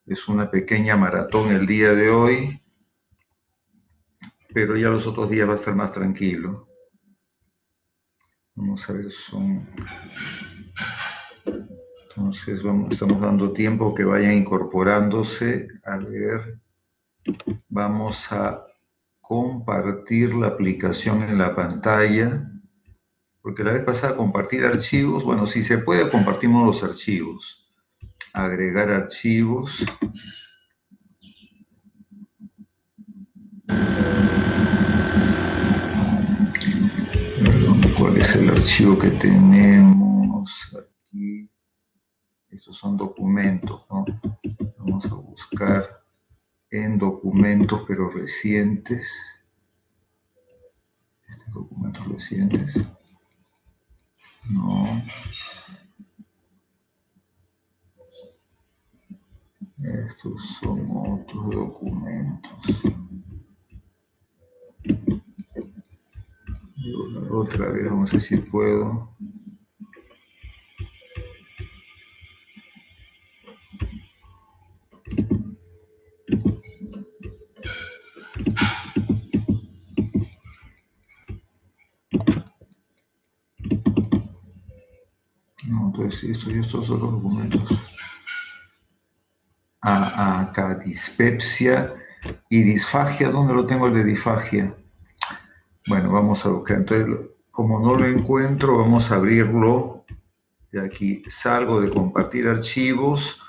Es una pequeña maratón el día de hoy, pero ya los otros días va a estar más tranquilo. Vamos a ver, entonces estamos dando tiempo que vayan incorporándose. A ver, vamos a compartir la aplicación en la pantalla, porque la vez pasada compartir archivos, bueno, si se puede compartimos los archivos. Agregar archivos. ¿Cuál es el archivo que tenemos aquí? Estos son documentos, ¿no? Vamos a buscar en documentos, pero recientes. Documentos recientes. No. Estos son otros documentos. Otra vez, vamos a ver si puedo. No, entonces estos son los documentos. Acá, dispepsia y disfagia. ¿Dónde lo tengo el de disfagia? Bueno, vamos a buscar. Entonces, como no lo encuentro, vamos a abrirlo. De aquí salgo de compartir archivos.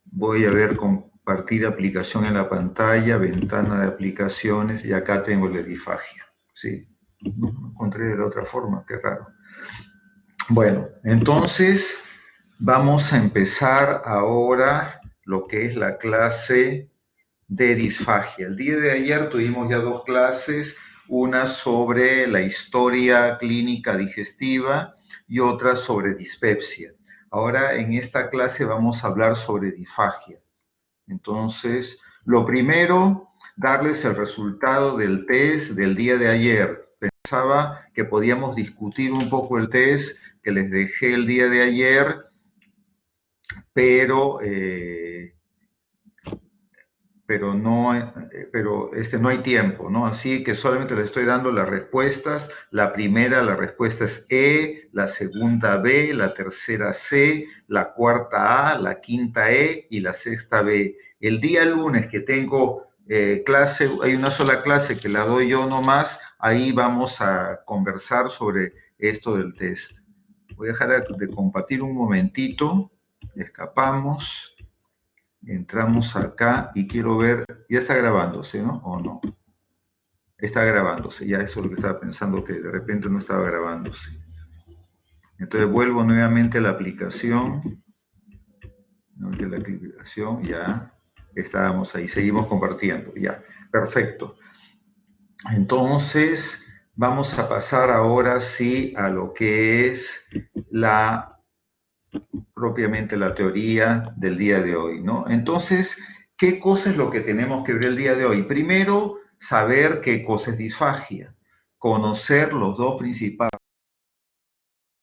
Voy a ver compartir aplicación en la pantalla, ventana de aplicaciones, y acá tengo el de disfagia. Sí, no lo encontré de la otra forma, qué raro. Bueno, entonces vamos a empezar ahora lo que es la clase de disfagia. El día de ayer tuvimos ya dos clases, una sobre la historia clínica digestiva y otra sobre dispepsia. Ahora en esta clase vamos a hablar sobre disfagia. Entonces, lo primero, darles el resultado del test del día de ayer. Pensaba que podíamos discutir un poco el test que les dejé el día de ayer, pero no hay tiempo, ¿no? Así que solamente les estoy dando las respuestas. La primera, la respuesta es E, la segunda B, la tercera C, la cuarta A, la quinta E y la sexta B. El día lunes que tengo clase, hay una sola clase que la doy yo nomás, ahí vamos a conversar sobre esto del test. Voy a dejar de compartir un momentito, escapamos. Entramos acá y quiero ver, ya está grabándose, ¿no? ¿O no? Está grabándose, ya eso es lo que estaba pensando, que de repente no estaba grabándose. Entonces vuelvo nuevamente a la aplicación. Ya estábamos ahí, seguimos compartiendo, ya. Perfecto. Entonces, vamos a pasar ahora sí a lo que es propiamente la teoría del día de hoy, ¿no? Entonces, ¿qué cosa es lo que tenemos que ver el día de hoy? Primero, saber qué cosa es disfagia, conocer los dos principales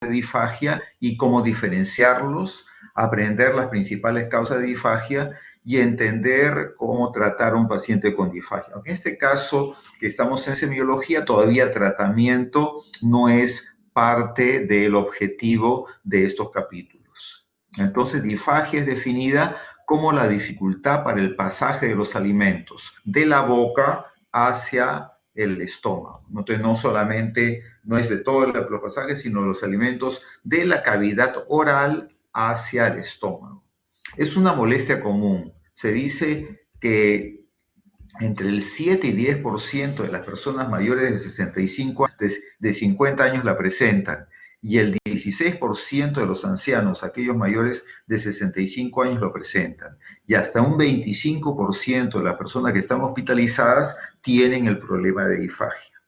de disfagia y cómo diferenciarlos, aprender las principales causas de disfagia y entender cómo tratar a un paciente con disfagia. En este caso, que estamos en semiología, todavía tratamiento no es parte del objetivo de estos capítulos. Entonces, disfagia es definida como la dificultad para el pasaje de los alimentos de la boca hacia el estómago. Entonces, no solamente, no es de todos los pasajes, sino los alimentos de la cavidad oral hacia el estómago. Es una molestia común. Se dice que entre el 7 y 10% de las personas mayores de 65 de 50 años la presentan y el 16% de los ancianos, aquellos mayores de 65 años, lo presentan. Y hasta un 25% de las personas que están hospitalizadas tienen el problema de disfagia.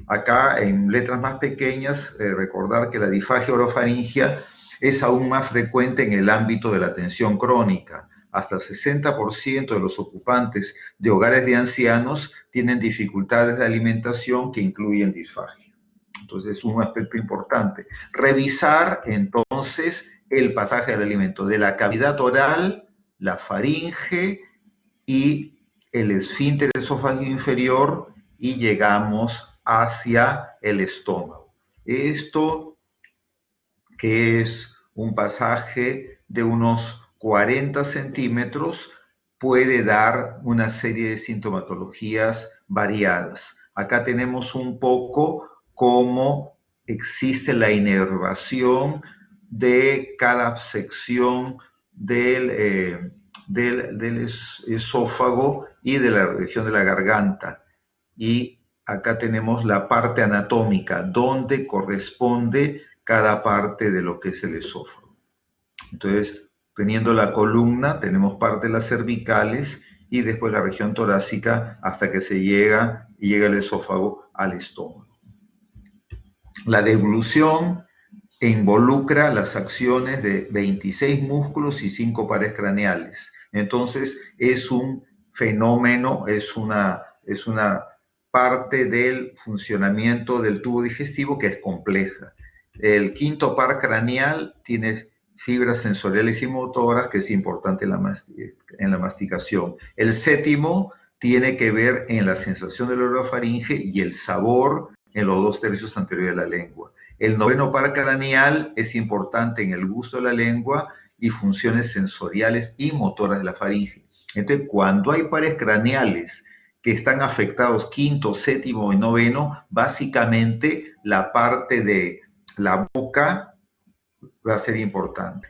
Acá, en letras más pequeñas, recordar que la disfagia orofaringia es aún más frecuente en el ámbito de la atención crónica. Hasta el 60% de los ocupantes de hogares de ancianos tienen dificultades de alimentación que incluyen disfagia. Entonces, es un aspecto importante. Revisar, entonces, el pasaje del alimento de la cavidad oral la faringe y el esfínter esofágico inferior y llegamos hacia el estómago. Esto, que es un pasaje de unos 40 centímetros, puede dar una serie de sintomatologías variadas. Acá tenemos un poco cómo existe la inervación de cada sección del esófago y de la región de la garganta. Y acá tenemos la parte anatómica, donde corresponde cada parte de lo que es el esófago. Entonces, teniendo la columna, tenemos parte de las cervicales y después la región torácica hasta que se llega el esófago al estómago. La deglución involucra las acciones de 26 músculos y 5 pares craneales. Entonces, es un fenómeno, es una parte del funcionamiento del tubo digestivo que es compleja. El quinto par craneal tiene fibras sensoriales y motoras, que es importante en la masticación. El séptimo tiene que ver en la sensación del orofaringe y el sabor en los 2/3 anteriores de la lengua. El noveno par craneal es importante en el gusto de la lengua y funciones sensoriales y motoras de la faringe. Entonces, cuando hay pares craneales que están afectados quinto, séptimo y noveno, básicamente la parte de la boca va a ser importante.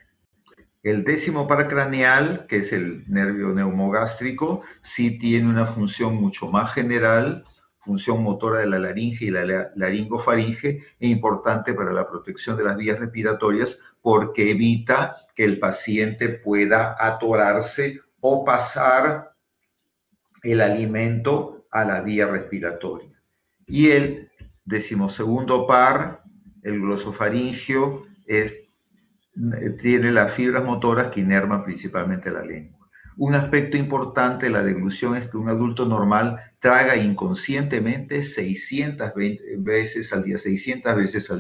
El décimo par craneal, que es el nervio neumogástrico, sí tiene una función mucho más general, función motora de la laringe y la laringofaringe, e importante para la protección de las vías respiratorias porque evita que el paciente pueda atorarse o pasar el alimento a la vía respiratoria. Y el decimosegundo par, el glosofaringio, tiene las fibras motoras que inervan principalmente la lengua. Un aspecto importante de la deglución es que un adulto normal traga inconscientemente 600 veces al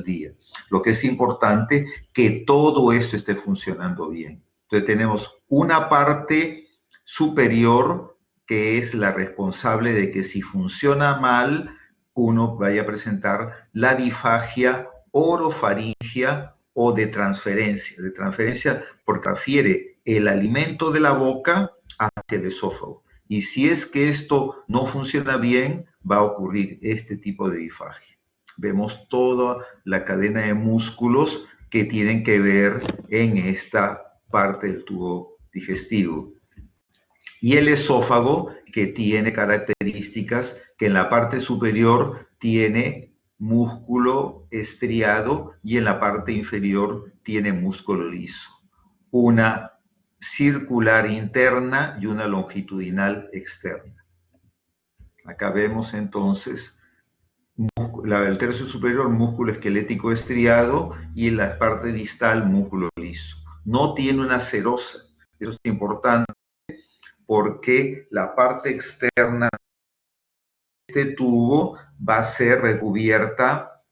día. Lo que es importante que todo esto esté funcionando bien. Entonces tenemos una parte superior que es la responsable de que si funciona mal, uno vaya a presentar la disfagia orofaringia o de transferencia porque transfiere el alimento de la boca hacia el esófago. Y si es que esto no funciona bien, va a ocurrir este tipo de disfagia. Vemos toda la cadena de músculos que tienen que ver en esta parte del tubo digestivo. Y el esófago, que tiene características que en la parte superior tiene músculo estriado y en la parte inferior tiene músculo liso. Una circular interna y una longitudinal externa. Acá vemos entonces el tercio superior, músculo esquelético estriado, y en la parte distal, músculo liso. No tiene una serosa, eso es importante porque la parte externa de este tubo va a ser recubierta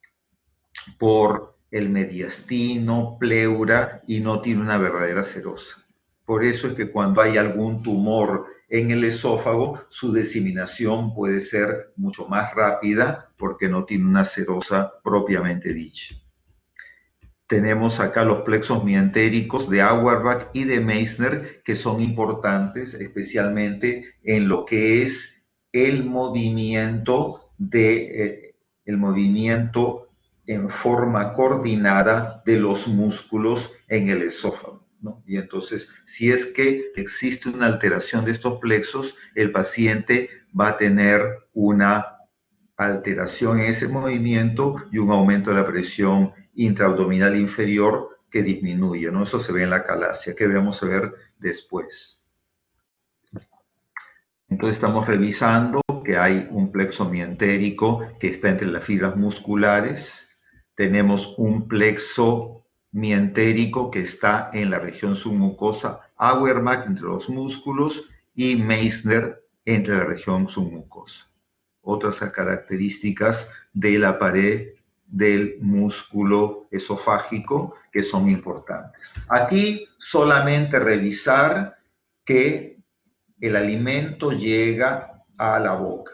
por el mediastino, pleura, y no tiene una verdadera serosa. Por eso es que cuando hay algún tumor en el esófago, su diseminación puede ser mucho más rápida porque no tiene una serosa propiamente dicha. Tenemos acá los plexos mientéricos de Auerbach y de Meissner, que son importantes especialmente en lo que es el movimiento en forma coordinada de los músculos en el esófago, ¿no? Y entonces, si es que existe una alteración de estos plexos, el paciente va a tener una alteración en ese movimiento y un aumento de la presión intraabdominal inferior que disminuye, ¿no? Eso se ve en la calasia, que vamos a ver después. Entonces estamos revisando que hay un plexo mientérico que está entre las fibras musculares. Tenemos un plexo mientérico que está en la región submucosa, Auerbach entre los músculos y Meissner entre la región submucosa. Otras características de la pared del músculo esofágico que son importantes. Aquí solamente revisar que el alimento llega a la boca.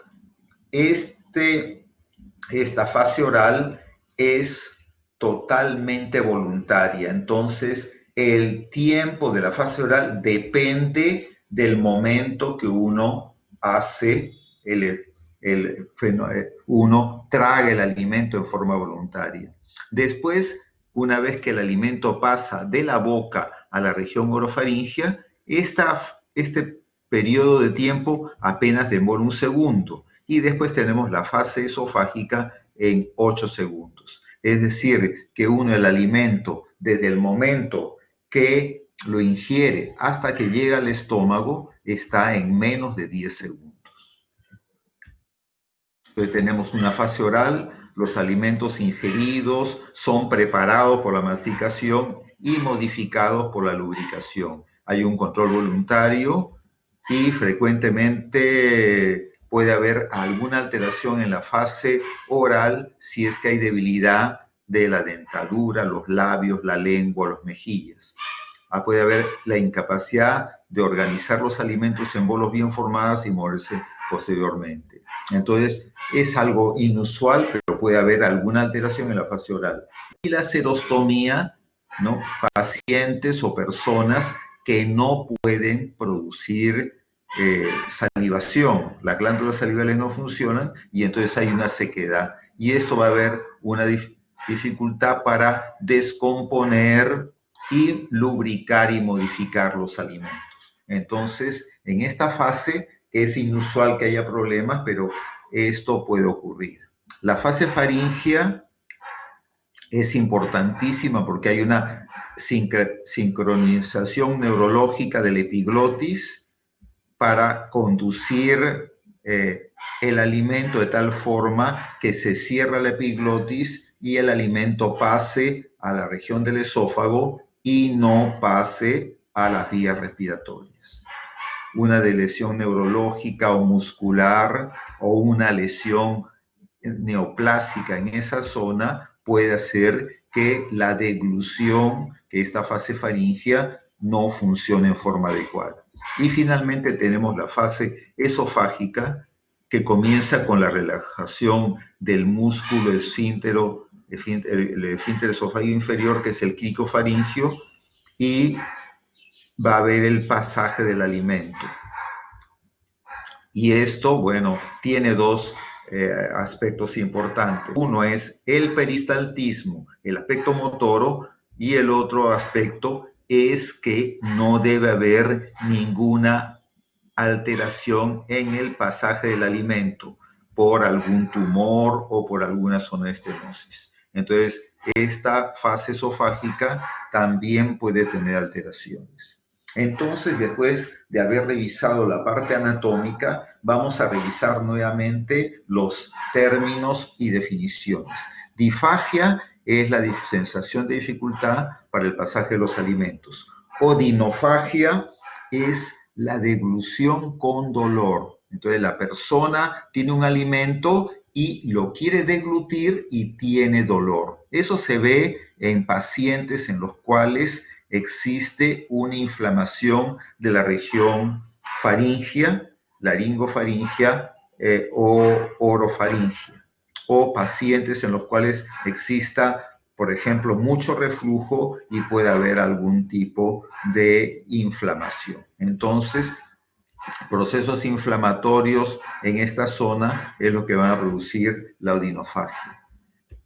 Esta fase oral es totalmente voluntaria, entonces el tiempo de la fase oral depende del momento que uno hace uno traga el alimento en forma voluntaria. Después, una vez que el alimento pasa de la boca a la región orofaringea, este periodo de tiempo apenas demora un segundo y después tenemos la fase esofágica en 8 segundos. Es decir, que uno el alimento desde el momento que lo ingiere hasta que llega al estómago está en menos de 10 segundos. Entonces tenemos una fase oral, los alimentos ingeridos son preparados por la masticación y modificados por la lubricación. Hay un control voluntario y frecuentemente puede haber alguna alteración en la fase oral si es que hay debilidad de la dentadura, los labios, la lengua, las mejillas. Puede haber la incapacidad de organizar los alimentos en bolos bien formadas y moverse posteriormente. Entonces, es algo inusual, pero puede haber alguna alteración en la fase oral. Y la serostomía, ¿no? Pacientes o personas que no pueden producir salivación, las glándulas salivales no funcionan y entonces hay una sequedad. Y esto va a haber una dificultad para descomponer y lubricar y modificar los alimentos. Entonces, en esta fase es inusual que haya problemas, pero esto puede ocurrir. La fase faríngea es importantísima porque hay una sincronización neurológica del epiglotis para conducir el alimento de tal forma que se cierra la epiglotis y el alimento pase a la región del esófago y no pase a las vías respiratorias. Una lesión neurológica o muscular o una lesión neoplásica en esa zona puede hacer que la deglución, que esta fase faríngea, no funcione en forma adecuada. Y finalmente tenemos la fase esofágica, que comienza con la relajación del músculo esfíntero, el esfínter esofágico inferior, que es el cricofaringio, y va a haber el pasaje del alimento. Y esto, bueno, tiene dos aspectos importantes. Uno es el peristaltismo, el aspecto motoro, y el otro aspecto es que no debe haber ninguna alteración en el pasaje del alimento por algún tumor o por alguna zona de estenosis. Entonces, esta fase esofágica también puede tener alteraciones. Entonces, después de haber revisado la parte anatómica, vamos a revisar nuevamente los términos y definiciones. Difagia es la sensación de dificultad para el pasaje de los alimentos. Odinofagia es la deglución con dolor. Entonces, la persona tiene un alimento y lo quiere deglutir y tiene dolor. Eso se ve en pacientes en los cuales existe una inflamación de la región faríngea, laringofaringea o orofaringea, o pacientes en los cuales exista, por ejemplo, mucho reflujo y puede haber algún tipo de inflamación. Entonces, procesos inflamatorios en esta zona es lo que van a producir la odinofagia.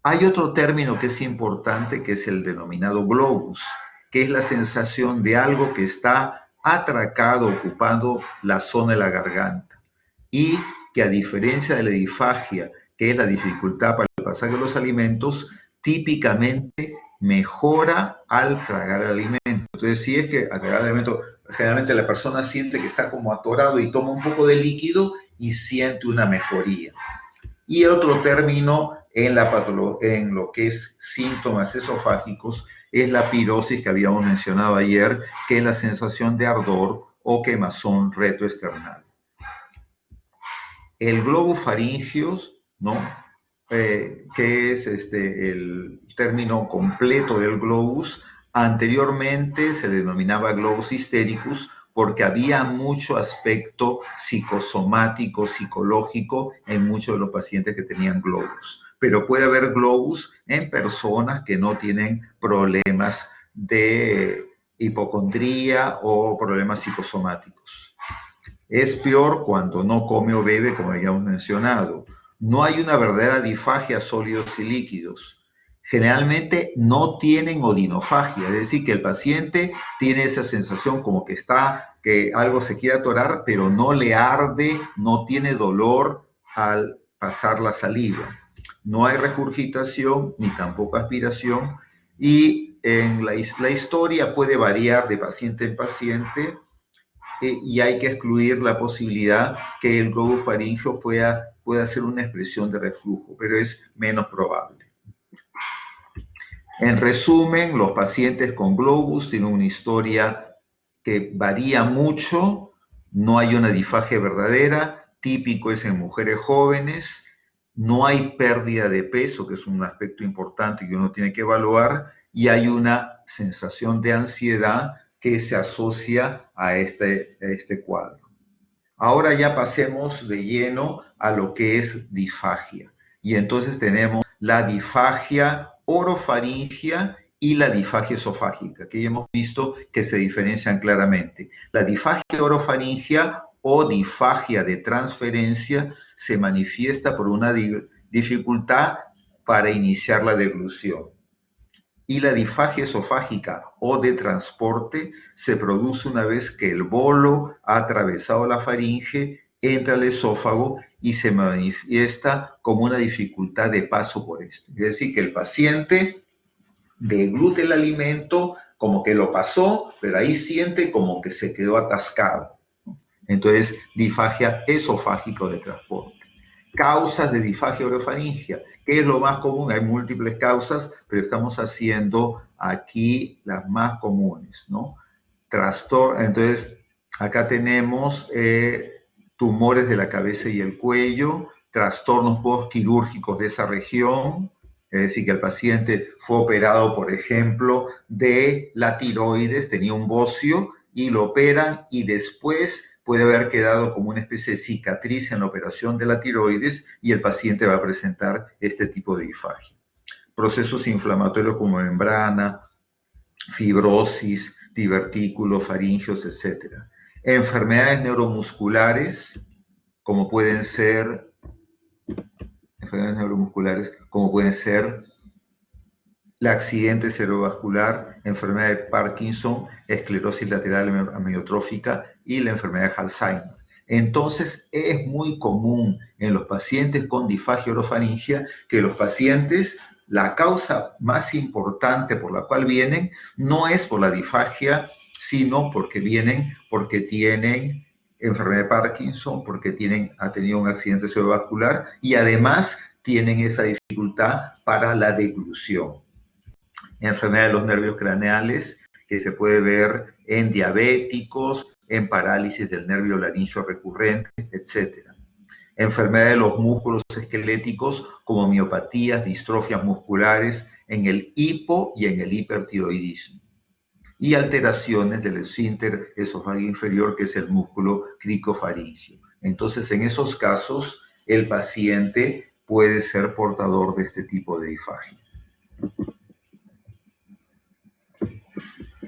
Hay otro término que es importante, que es el denominado globus, que es la sensación de algo que está atracado, ocupando la zona de la garganta, y que a diferencia de la edifagia, que es la dificultad para el pasaje de los alimentos, típicamente mejora al tragar el alimento. Entonces, si es que al tragar el alimento, generalmente la persona siente que está como atorado y toma un poco de líquido y siente una mejoría. Y otro término en lo que es síntomas esofágicos es la pirosis, que habíamos mencionado ayer, que es la sensación de ardor o quemazón retroesternal. El globo faríngeo, ¿no? Que es el término completo del globus, anteriormente se denominaba globus hystericus porque había mucho aspecto psicosomático, psicológico en muchos de los pacientes que tenían globus. Pero puede haber globus en personas que no tienen problemas de hipocondría o problemas psicosomáticos. Es peor cuando no come o bebe, como habíamos mencionado. No hay una verdadera difagia sólidos y líquidos. Generalmente no tienen odinofagia, es decir, que el paciente tiene esa sensación como que algo se quiere atorar, pero no le arde, no tiene dolor al pasar la saliva. No hay regurgitación ni tampoco aspiración, y en la historia puede variar de paciente en paciente, y hay que excluir la posibilidad que el globo faríngeo pueda ser una expresión de reflujo, pero es menos probable. En resumen, los pacientes con globus tienen una historia que varía mucho, no hay una difagia verdadera, típico es en mujeres jóvenes, no hay pérdida de peso, que es un aspecto importante que uno tiene que evaluar, y hay una sensación de ansiedad que se asocia a este cuadro. Ahora ya pasemos de lleno a lo que es difagia. Y entonces tenemos la difagia orofaringia y la difagia esofágica, que ya hemos visto que se diferencian claramente. La difagia orofaringia o difagia de transferencia se manifiesta por una dificultad para iniciar la deglución. Y la difagia esofágica o de transporte se produce una vez que el bolo ha atravesado la faringe, entra al esófago y se manifiesta como una dificultad de paso por este. Es decir, que el paciente deglute el alimento como que lo pasó, pero ahí siente como que se quedó atascado. Entonces, difagia esofágica de transporte. Causas de difagia orofaringia. ¿Qué es lo más común? Hay múltiples causas, pero estamos haciendo aquí las más comunes, ¿no? Entonces, acá tenemos tumores de la cabeza y el cuello, trastornos postquirúrgicos de esa región, es decir, que el paciente fue operado, por ejemplo, de la tiroides, tenía un bocio y lo operan y después puede haber quedado como una especie de cicatriz en la operación de la tiroides y el paciente va a presentar este tipo de difagia. Procesos inflamatorios como membrana, fibrosis, divertículos, faringios, etc. Enfermedades neuromusculares, como pueden ser el accidente cerebrovascular, enfermedad de Parkinson, esclerosis lateral amiotrófica y la enfermedad de Alzheimer. Entonces, es muy común en los pacientes con difagia orofaringia que los pacientes, la causa más importante por la cual vienen no es por la difagia, sino porque vienen porque tienen enfermedad de Parkinson, porque han tenido un accidente cerebrovascular y además tienen esa dificultad para la deglución. Enfermedad de los nervios craneales, que se puede ver en diabéticos, en parálisis del nervio laringio recurrente, etc. Enfermedad de los músculos esqueléticos, como miopatías, distrofias musculares en el hipo y en el hipertiroidismo. Y alteraciones del esfínter esofágico inferior, que es el músculo cricofaringio. Entonces, en esos casos, el paciente puede ser portador de este tipo de difagia.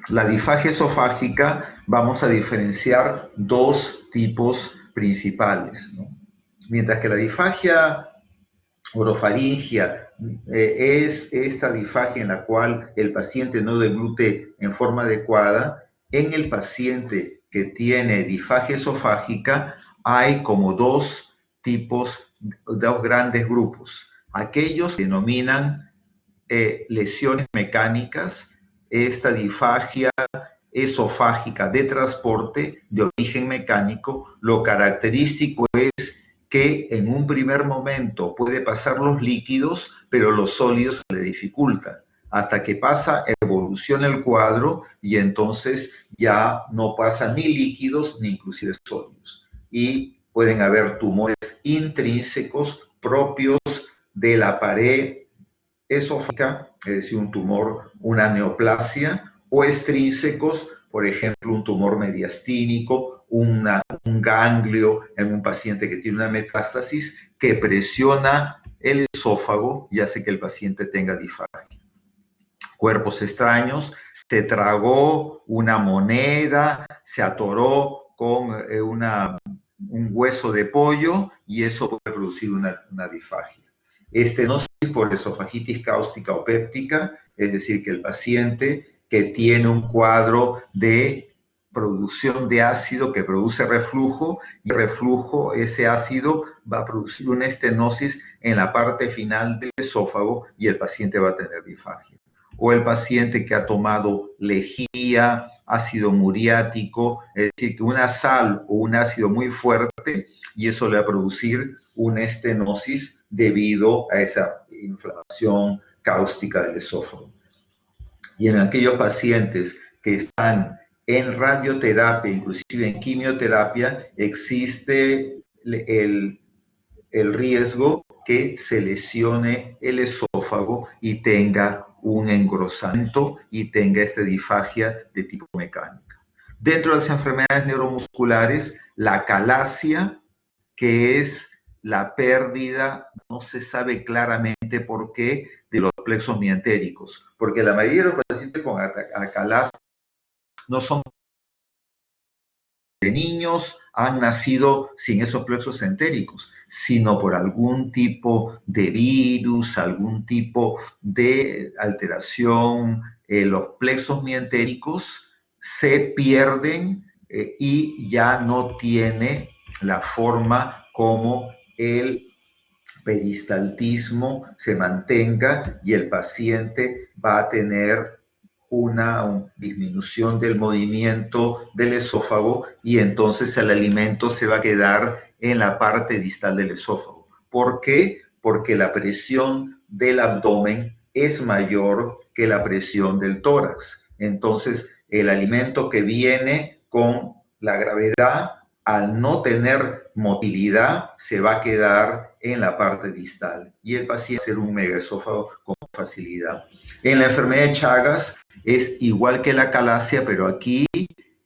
La difagia esofágica vamos a diferenciar dos tipos principales, ¿no? Mientras que la difagia orofaringia es esta difagia en la cual el paciente no deglute en forma adecuada, en el paciente que tiene difagia esofágica hay como dos grandes grupos. Aquellos que denominan lesiones mecánicas. Esta difagia esofágica de transporte de origen mecánico, lo característico es que en un primer momento puede pasar los líquidos, pero los sólidos se le dificultan, hasta que evoluciona el cuadro y entonces ya no pasan ni líquidos ni inclusive sólidos. Y pueden haber tumores intrínsecos propios de la pared esofágica, es decir, un tumor, una neoplasia, o extrínsecos por ejemplo, un tumor mediastínico, un ganglio en un paciente que tiene una metástasis que presiona el esófago y hace que el paciente tenga disfagia. Cuerpos extraños, se tragó una moneda, se atoró con un hueso de pollo y eso puede producir una disfagia. Estenosis por esofagitis cáustica o péptica, es decir, que el paciente que tiene un cuadro de producción de ácido que produce reflujo, y reflujo, ese ácido va a producir una estenosis en la parte final del esófago y el paciente va a tener disfagia. O el paciente que ha tomado lejía, ácido muriático, es decir, que una sal o un ácido muy fuerte, y eso le va a producir una estenosis debido a esa inflamación cáustica del esófago. Y en aquellos pacientes que están en radioterapia, inclusive en quimioterapia, existe el riesgo que se lesione el esófago y tenga un engrosamiento y tenga esta disfagia de tipo mecánica. Dentro de las enfermedades neuromusculares, la acalasia, que es la pérdida, no se sabe claramente por qué, de los plexos mientéricos, porque la mayoría de los pacientes con acalasia no son de niños, han nacido sin esos plexos entéricos, sino por algún tipo de virus, algún tipo de alteración. Los plexos mientéricos se pierden y ya no tiene la forma como el peristaltismo se mantenga y el paciente va a tener una disminución del movimiento del esófago y entonces el alimento se va a quedar en la parte distal del esófago. ¿Por qué? Porque la presión del abdomen es mayor que la presión del tórax. Entonces, el alimento que viene con la gravedad, al no tener motilidad, se va a quedar en la parte distal y el paciente va a ser un megaesófago con facilidad. En la enfermedad de Chagas es igual que la acalasia, pero aquí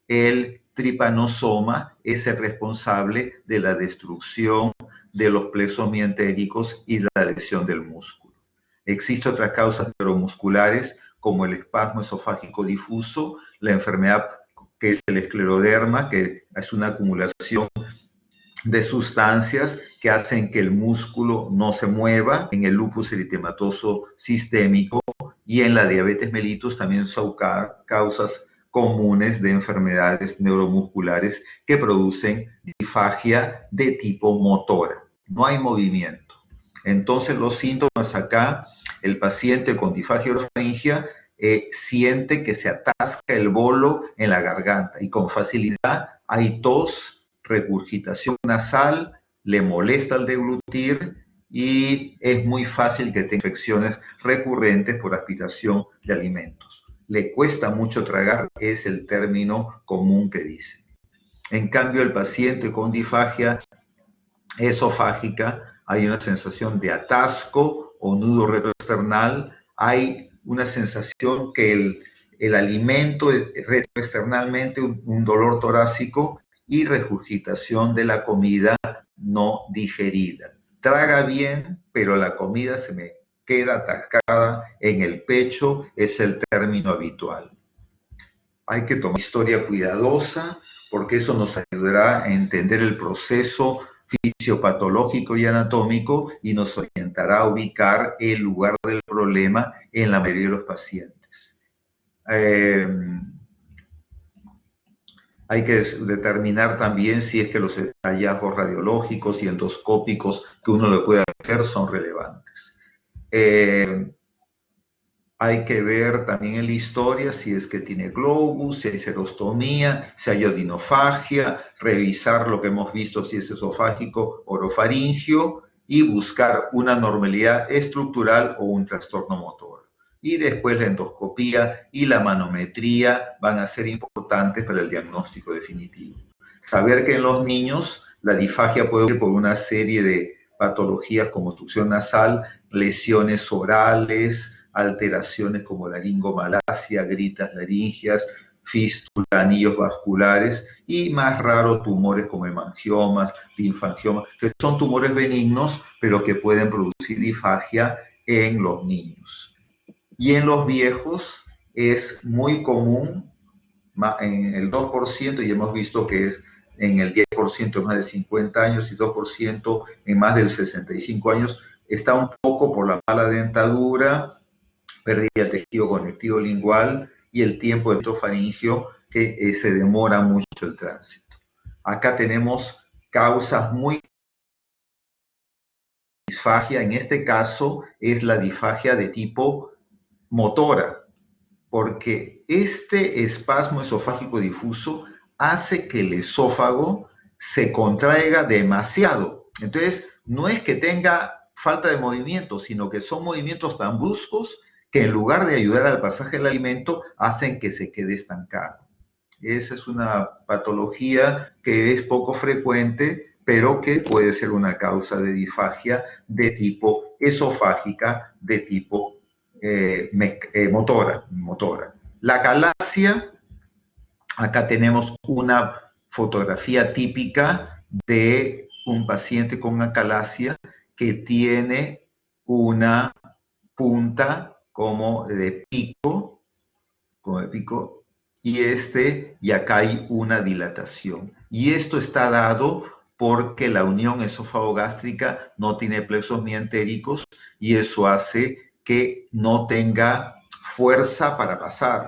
el tripanosoma es el responsable de la destrucción de los plexos mientéricos y la lesión del músculo. Existen otras causas neuromusculares como el espasmo esofágico difuso, la enfermedad que es el escleroderma, que es una acumulación de sustancias que hacen que el músculo no se mueva, en el lupus eritematoso sistémico y en la diabetes mellitus también son causas comunes de enfermedades neuromusculares que producen disfagia de tipo motora. No hay movimiento. Entonces los síntomas acá, el paciente con disfagia orofaringia siente que se atasca el bolo en la garganta y con facilidad hay tos, regurgitación nasal, le molesta el deglutir y es muy fácil que tenga infecciones recurrentes por aspiración de alimentos. Le cuesta mucho tragar, es el término común que dice. En cambio, el paciente con disfagia esofágica hay una sensación de atasco o nudo retroesternal, hay una sensación que el alimento retroesternalmente, un dolor torácico y regurgitación de la comida no digerida. Traga bien, pero la comida se me queda atascada en el pecho, es el término habitual. Hay que tomar historia cuidadosa porque eso nos ayudará a entender el proceso fisiopatológico y anatómico y nos orientará a ubicar el lugar del problema en la mayoría de los pacientes. Hay que determinar también si es que los hallazgos radiológicos y endoscópicos que uno le puede hacer son relevantes. Hay que ver también en la historia si es que tiene globus, si hay serostomía, si hay odinofagia, revisar lo que hemos visto si es esofágico o orofaringio y buscar una normalidad estructural o un trastorno motor. Y después la endoscopía y la manometría van a ser importantes para el diagnóstico definitivo. Saber que en los niños la disfagia puede ir por una serie de patologías como obstrucción nasal, lesiones orales, alteraciones como laringomalacia, gritas laringias, fístula, anillos vasculares y más raro tumores como hemangiomas, linfangiomas, que son tumores benignos pero que pueden producir disfagia en los niños. Y en los viejos es muy común, en el 2%, y hemos visto que es en el 10% en más de 50 años y 2% en más de 65 años, está un poco por la mala dentadura, pérdida del tejido conectivo lingual y el tiempo de faringio que se demora mucho el tránsito. Acá tenemos causas muy disfagia, en este caso es la disfagia de tipo motora, porque este espasmo esofágico difuso hace que el esófago se contraiga demasiado. Entonces, no es que tenga falta de movimiento, sino que son movimientos tan bruscos que en lugar de ayudar al pasaje del alimento, hacen que se quede estancado. Esa es una patología que es poco frecuente, pero que puede ser una causa de disfagia de tipo esofágica, de tipo motora. La acalasia, acá tenemos una fotografía típica de un paciente con acalasia que tiene una punta como de pico, y acá hay una dilatación. Y esto está dado porque la unión esófago-gástrica no tiene plexos mientéricos y eso hace que no tenga fuerza para pasar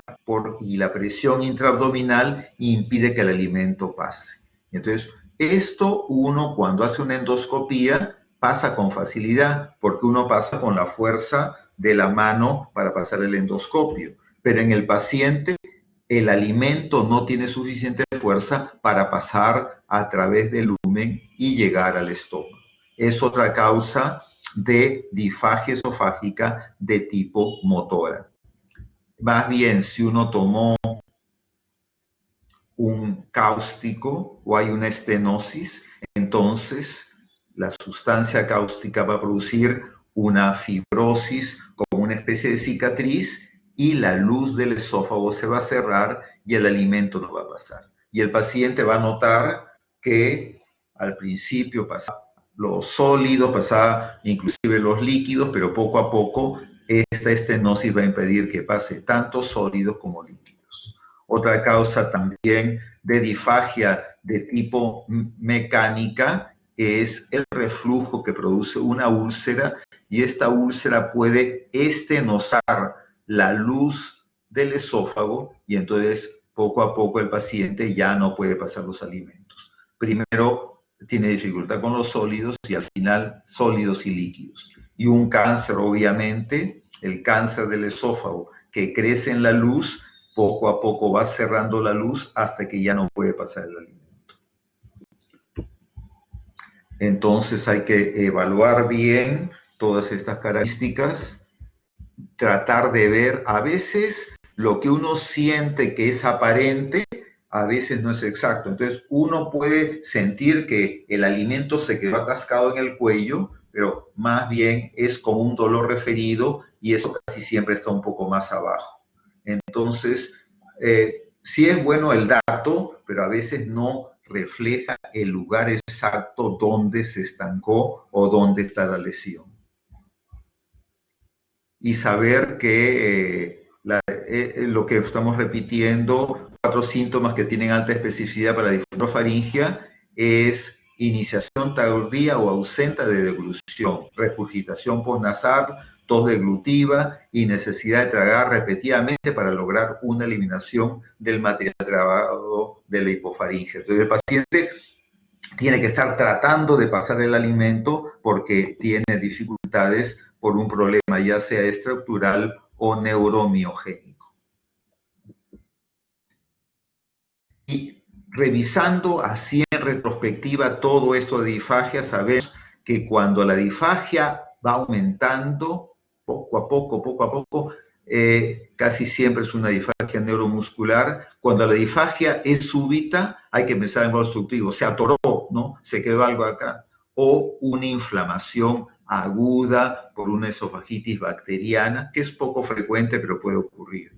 y la presión intraabdominal impide que el alimento pase. Entonces, esto uno cuando hace una endoscopía pasa con facilidad porque uno pasa con la fuerza de la mano para pasar el endoscopio. Pero en el paciente el alimento no tiene suficiente fuerza para pasar a través del lumen y llegar al estómago. Es otra causa de disfagia esofágica de tipo motora. Más bien, si uno tomó un cáustico o hay una estenosis, entonces la sustancia cáustica va a producir una fibrosis como una especie de cicatriz y la luz del esófago se va a cerrar y el alimento no va a pasar. Y el paciente va a notar que al principio pasaba los sólidos, pasaba inclusive los líquidos, pero poco a poco esta estenosis va a impedir que pase tanto sólidos como líquidos. Otra causa también de disfagia de tipo mecánica es el reflujo que produce una úlcera y esta úlcera puede estenosar la luz del esófago y entonces poco a poco el paciente ya no puede pasar los alimentos. Primero tiene dificultad con los sólidos y al final sólidos y líquidos. Y un cáncer, obviamente, el cáncer del esófago que crece en la luz, poco a poco va cerrando la luz hasta que ya no puede pasar el alimento. Entonces hay que evaluar bien todas estas características, tratar de ver, a veces lo que uno siente que es aparente, a veces no es exacto. Entonces uno puede sentir que el alimento se quedó atascado en el cuello, pero más bien es como un dolor referido y eso casi siempre está un poco más abajo. Entonces, sí es bueno el dato, pero a veces no refleja el lugar exacto donde se estancó o dónde está la lesión. Y saber que lo que estamos repitiendo, 4 síntomas que tienen alta especificidad para la difterofaringia es iniciación tardía o ausente de deglución, regurgitación postnasal, tos deglutiva y necesidad de tragar repetidamente para lograr una eliminación del material trabado de la hipofaringe. Entonces el paciente tiene que estar tratando de pasar el alimento porque tiene dificultades por un problema ya sea estructural o neuromiogénico. Y revisando así en retrospectiva todo esto de disfagia, sabemos que cuando la disfagia va aumentando poco a poco, casi siempre es una disfagia neuromuscular. Cuando la disfagia es súbita, hay que pensar en algo obstructivo, se atoró, ¿no? Se quedó algo acá. O una inflamación aguda por una esofagitis bacteriana, que es poco frecuente, pero puede ocurrir.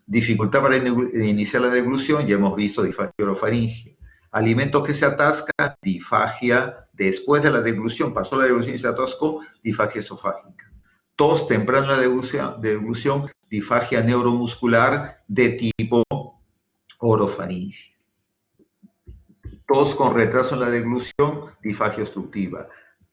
Dificultad para iniciar la deglución, ya hemos visto disfagia orofaringe. Alimentos que se atascan, disfagia después de la deglución, pasó la deglución y se atascó, disfagia esofágica. Tos temprana de deglución, disfagia neuromuscular de tipo orofaringe. Tos con retraso en la deglución, disfagia obstructiva.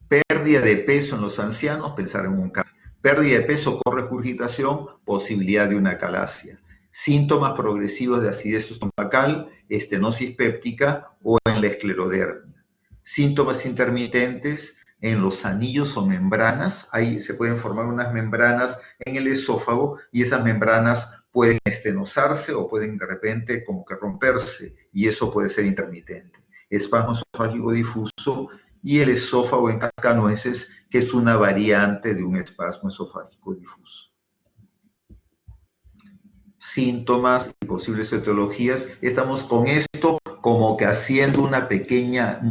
Pérdida de peso en los ancianos, pensar en un cáncer. Pérdida de peso con regurgitación, posibilidad de una calasia. Síntomas progresivos de acidez estomacal, estenosis péptica o en la esclerodermia. Síntomas intermitentes en los anillos o membranas. Ahí se pueden formar unas membranas en el esófago y esas membranas pueden estenosarse o pueden de repente como que romperse y eso puede ser intermitente. Espasmo esofágico difuso y el esófago en cascanueces, que es una variante de un espasmo esofágico difuso. Síntomas y posibles etiologías. Estamos con esto como que haciendo un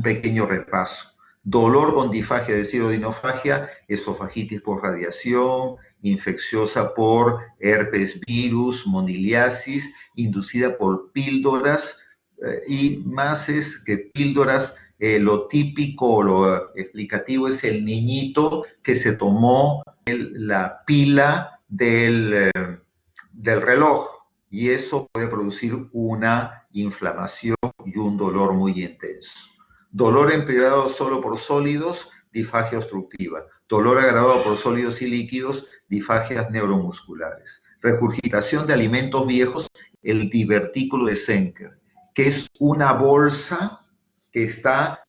pequeño repaso. Dolor con disfagia de sirodinofagia, esofagitis por radiación, infecciosa por herpes virus, moniliasis, inducida por píldoras, y más es que píldoras, lo típico o lo explicativo es el niñito que se tomó la pila del reloj y eso puede producir una inflamación y un dolor muy intenso. Dolor empeorado solo por sólidos, disfagia obstructiva. Dolor agravado por sólidos y líquidos, disfagias neuromusculares. Regurgitación de alimentos viejos, el divertículo de Zenker, que es una bolsa que está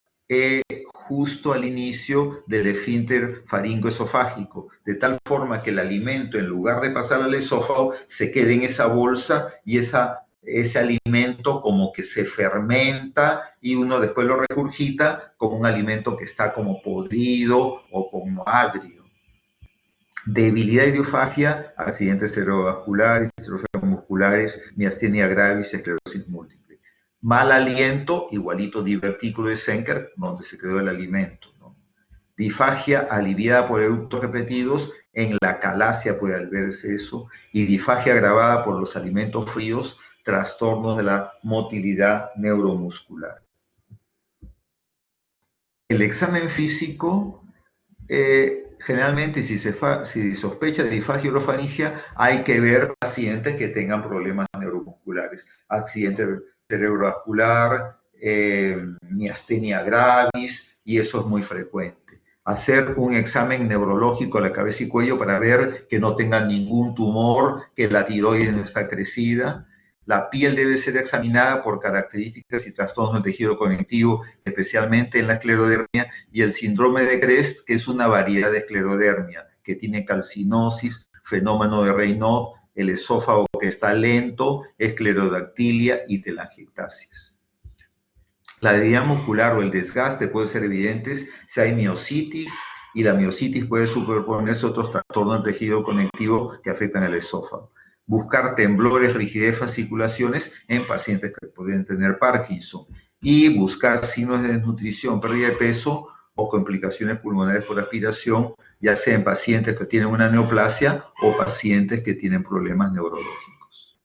justo al inicio del esfínter faringoesofágico, de tal forma que el alimento, en lugar de pasar al esófago, se quede en esa bolsa y ese alimento como que se fermenta y uno después lo regurgita como un alimento que está como podrido o como agrio. Debilidad idiofagia, accidentes cerebrovasculares, distrofias musculares, miastenia gravis, esclerosis múltiple. Mal aliento, igualito divertículo de Zenker, donde se quedó el alimento, ¿no? Disfagia aliviada por eructos repetidos, en la calasia puede verse eso, y disfagia agravada por los alimentos fríos, trastornos de la motilidad neuromuscular. El examen físico, generalmente si sospecha de disfagia orofaringia, hay que ver pacientes que tengan problemas neuromusculares, accidentes cerebrovascular, miastenia gravis, y eso es muy frecuente. Hacer un examen neurológico a la cabeza y cuello para ver que no tengan ningún tumor, que la tiroides no está crecida. La piel debe ser examinada por características y trastornos del tejido conectivo, especialmente en la esclerodermia y el síndrome de Grest, que es una variedad de esclerodermia, que tiene calcinosis, fenómeno de Raynaud, el esófago que está lento, esclerodactilia y telangiectasias. La debilidad muscular o el desgaste puede ser evidentes si hay miositis, y la miositis puede superponerse a otros trastornos del tejido conectivo que afectan al esófago. Buscar temblores, rigidez, fasciculaciones en pacientes que pueden tener Parkinson. Y buscar signos de desnutrición, pérdida de peso o complicaciones pulmonares por aspiración, ya sea en pacientes que tienen una neoplasia o pacientes que tienen problemas neurológicos.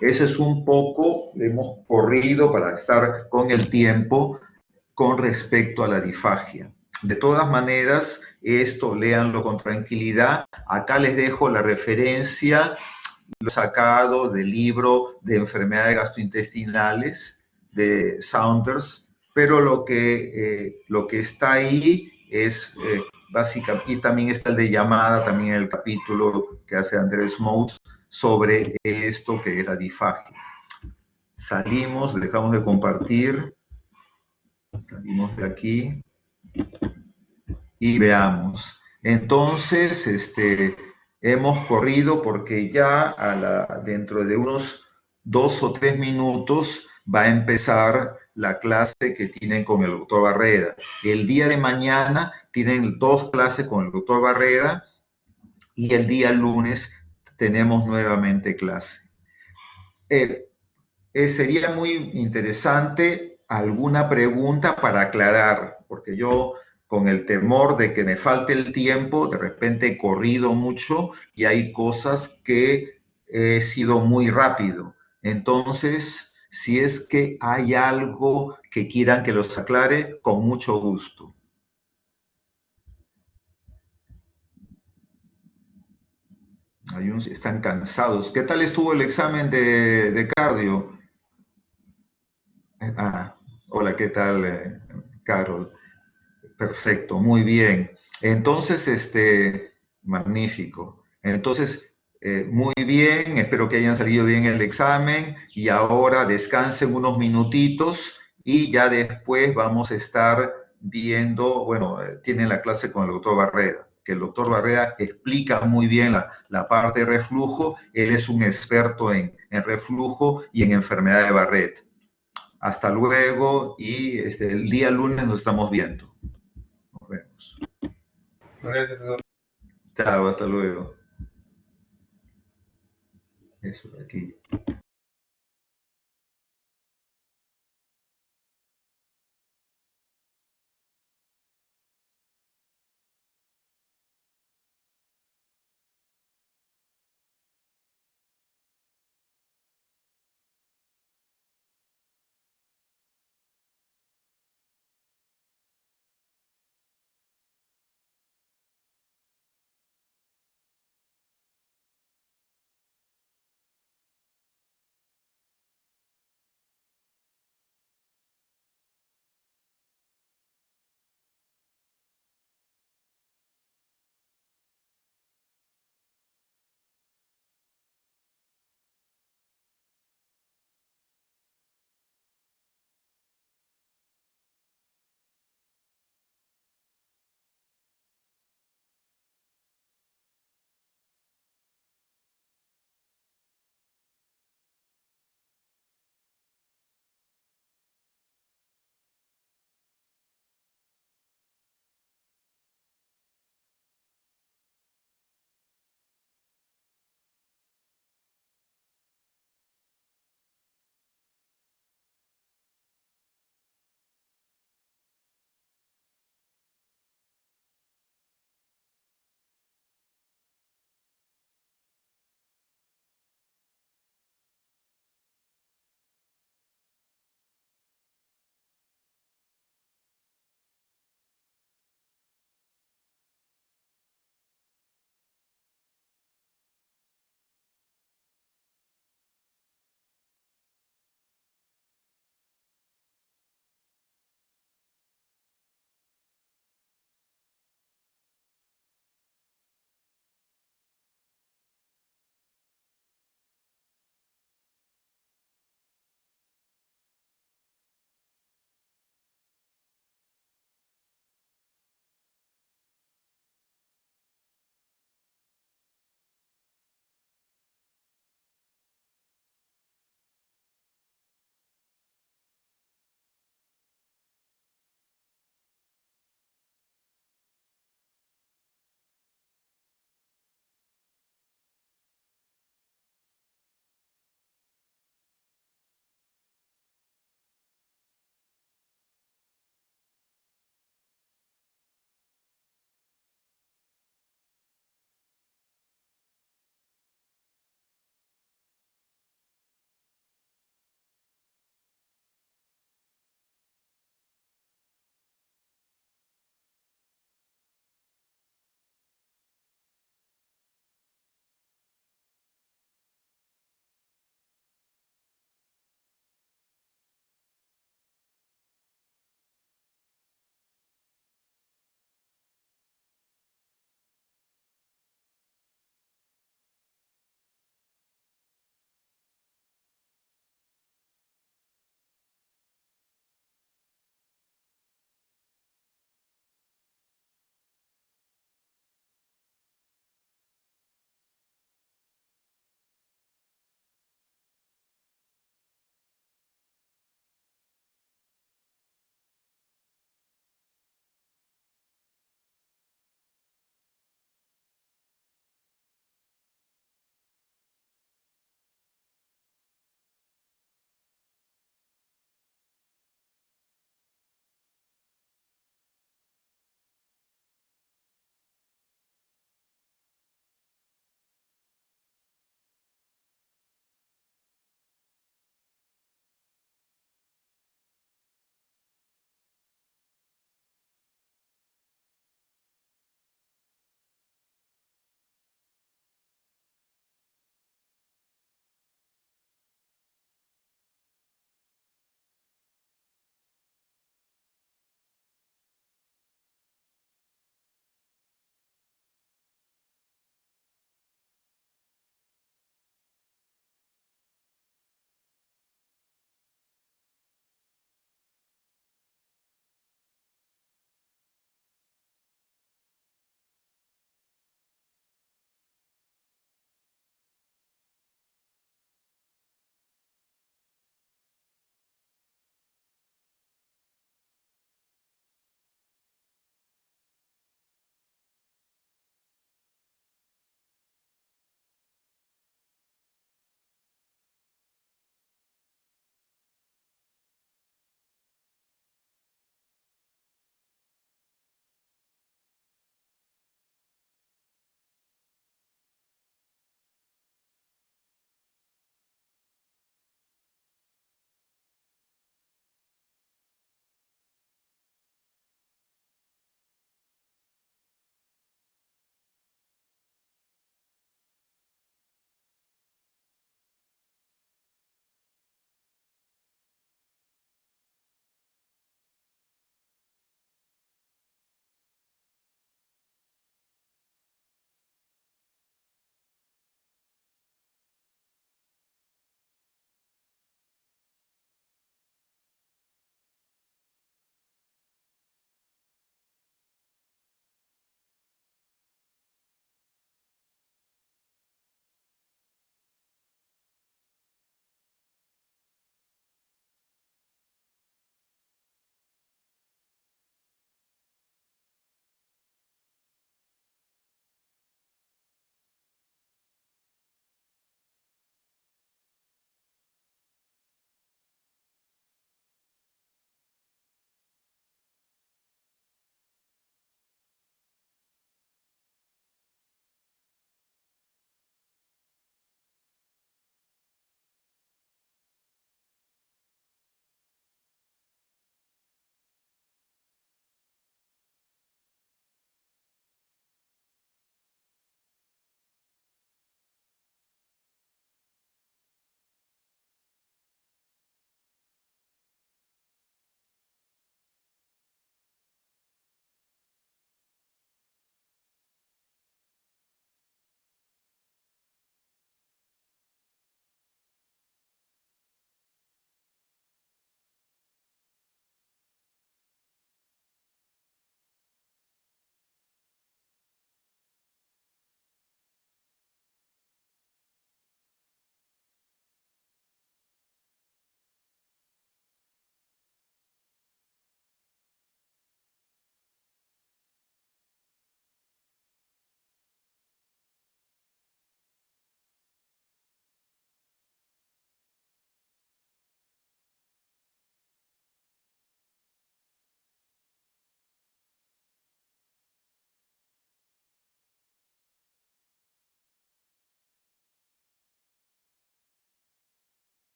Eso es un poco, hemos corrido para estar con el tiempo con respecto a la disfagia. De todas maneras, esto léanlo con tranquilidad. Acá les dejo la referencia, lo sacado del libro de enfermedades gastrointestinales de Saunders, pero lo que está ahí es básicamente, y también está el de llamada, también el capítulo que hace Andrés Moutz sobre esto que es la disfagia. Salimos, dejamos de compartir, salimos de aquí y veamos. Entonces, hemos corrido porque ya dentro de unos 2 o 3 minutos va a empezar la clase que tienen con el doctor Barreda. El día de mañana tienen 2 clases con el doctor Barreda y el día lunes tenemos nuevamente clase. Sería muy interesante alguna pregunta para aclarar, porque yo con el temor de que me falte el tiempo, de repente he corrido mucho y hay cosas que he sido muy rápido. Entonces, si es que hay algo que quieran que los aclare, con mucho gusto. Están cansados. ¿Qué tal estuvo el examen de cardio? Ah, hola, ¿qué tal, Carol? Perfecto, muy bien. Entonces, magnífico. Entonces, muy bien, espero que hayan salido bien el examen y ahora descansen unos minutitos y ya después vamos a estar viendo, bueno, tienen la clase con el doctor Barrera, que el doctor Barrera explica muy bien la parte de reflujo, él es un experto en reflujo y en enfermedad de Barrett. Hasta luego y el día lunes nos estamos viendo. Nos vemos. Chao, hasta luego. Eso, aquí.